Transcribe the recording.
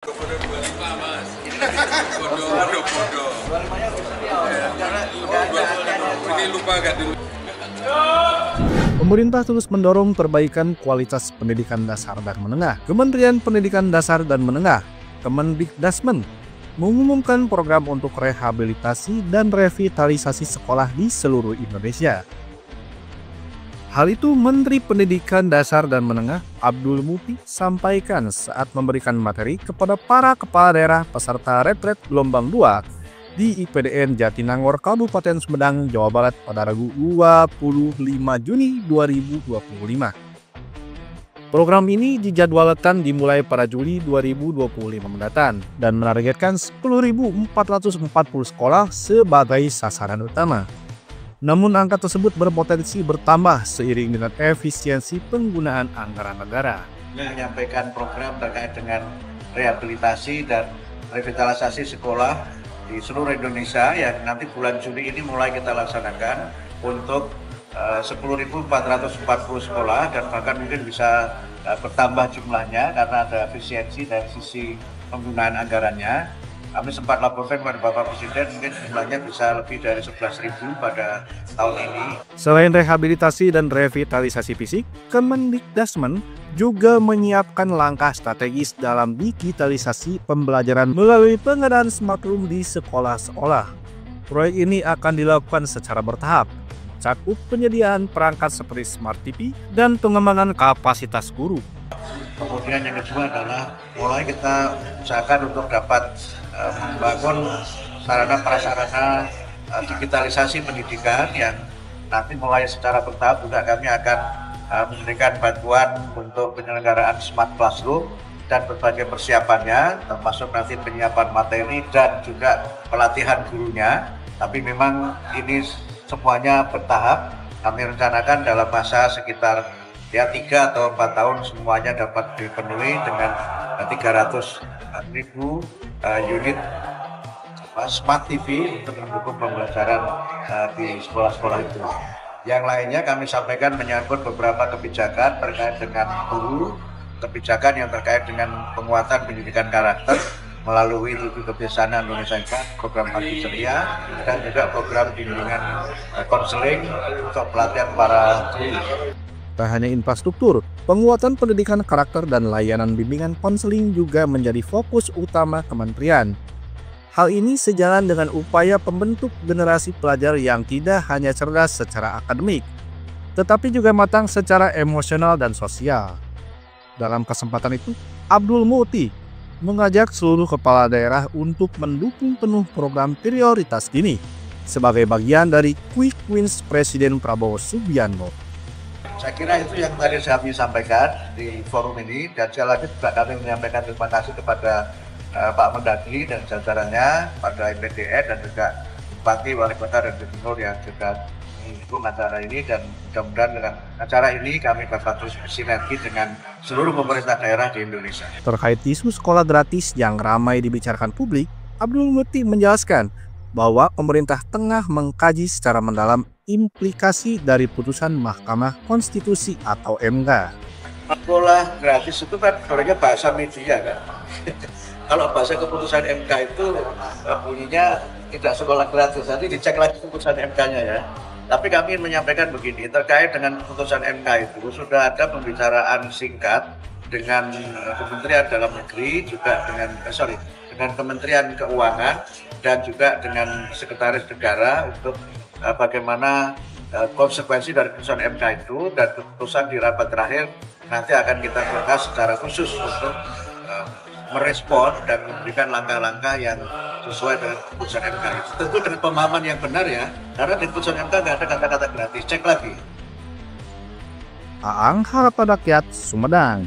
Bodoh 25 mas, bodoh. 25-nya Ini lupa gak dulu. Pemerintah terus mendorong perbaikan kualitas pendidikan dasar dan menengah. Kementerian Pendidikan Dasar dan Menengah, Kemendikdasmen, mengumumkan program untuk rehabilitasi dan revitalisasi sekolah di seluruh Indonesia. Hal itu Menteri Pendidikan Dasar dan Menengah Abdul Muti sampaikan saat memberikan materi kepada para kepala daerah peserta retret gelombang 2 di IPDN Jatinangor, Kabupaten Sumedang, Jawa Barat pada Rabu 25 Juni 2025. Program ini dijadwalkan dimulai pada Juli 2025 mendatang dan menargetkan 10.440 sekolah sebagai sasaran utama. Namun angka tersebut berpotensi bertambah seiring dengan efisiensi penggunaan anggaran negara. menyampaikan program terkait dengan rehabilitasi dan revitalisasi sekolah di seluruh Indonesia yang nanti bulan Juli ini mulai kita laksanakan untuk 10.440 sekolah dan bahkan mungkin bisa bertambah jumlahnya karena ada efisiensi dari sisi penggunaan anggarannya. Kami sempat laporkan kepada Bapak Presiden mungkin jumlahnya bisa lebih dari 11.000 pada tahun ini. Selain rehabilitasi dan revitalisasi fisik, Kemendikdasmen juga menyiapkan langkah strategis dalam digitalisasi pembelajaran melalui pengadaan smart room di sekolah-sekolah. Proyek ini akan dilakukan secara bertahap, cakup penyediaan perangkat seperti smart TV dan pengembangan kapasitas guru. Kemudian yang kedua adalah mulai kita usahakan untuk dapat membangun sarana prasarana digitalisasi pendidikan yang nanti mulai secara bertahap juga kami akan memberikan bantuan untuk penyelenggaraan smart classroom dan berbagai persiapannya termasuk nanti penyiapan materi dan juga pelatihan gurunya. Tapi memang ini semuanya bertahap. Kami rencanakan dalam masa sekitar 3 atau 4 tahun semuanya dapat dipenuhi dengan 300.000 unit smart TV untuk mendukung pembelajaran di sekolah-sekolah itu. Yang lainnya kami sampaikan menyangkut beberapa kebijakan terkait dengan guru, kebijakan yang terkait dengan penguatan pendidikan karakter melalui Tujuh Kebiasaan Indonesia, program Pagi Ceria, dan juga program bimbingan konseling untuk pelatihan para guru. Tak hanya infrastruktur, penguatan pendidikan karakter dan layanan bimbingan konseling juga menjadi fokus utama kementerian. Hal ini sejalan dengan upaya pembentuk generasi pelajar yang tidak hanya cerdas secara akademik, tetapi juga matang secara emosional dan sosial. Dalam kesempatan itu, Abdul Muti mengajak seluruh kepala daerah untuk mendukung penuh program prioritas ini sebagai bagian dari Quick Wins Presiden Prabowo Subianto. Saya kira itu yang tadi kami sampaikan di forum ini, dan sekali lagi juga kami menyampaikan terima kasih kepada Pak Mendagri dan jajarannya, pada IPDN dan juga Bupati, Wali Kota dan Gubernur yang juga mendukung acara ini, dan mudah-mudahan dengan acara ini kami dapat terus bersinergi dengan seluruh pemerintah daerah di Indonesia. Terkait isu sekolah gratis yang ramai dibicarakan publik, Abdul Muti menjelaskan bahwa pemerintah tengah mengkaji secara mendalam implikasi dari putusan Mahkamah Konstitusi atau MK. Sekolah gratis itu kan sebenarnya bahasa media kan. Kalau bahasa keputusan MK itu bunyinya tidak sekolah gratis, nanti dicek lagi keputusan MK-nya ya. Tapi kami menyampaikan begini, terkait dengan keputusan MK itu sudah ada pembicaraan singkat dengan Kementerian Dalam Negeri, juga dengan Kementerian Keuangan dan juga dengan Sekretaris Negara untuk bagaimana konsekuensi dari keputusan MK itu, dan keputusan di rapat terakhir nanti akan kita bahas secara khusus untuk merespon dan memberikan langkah-langkah yang sesuai dengan keputusan MK itu. Tentu dengan pemahaman yang benar ya, karena di keputusan MK nggak ada kata-kata gratis, cek lagi. Aang Harapan Rakyat, Sumedang.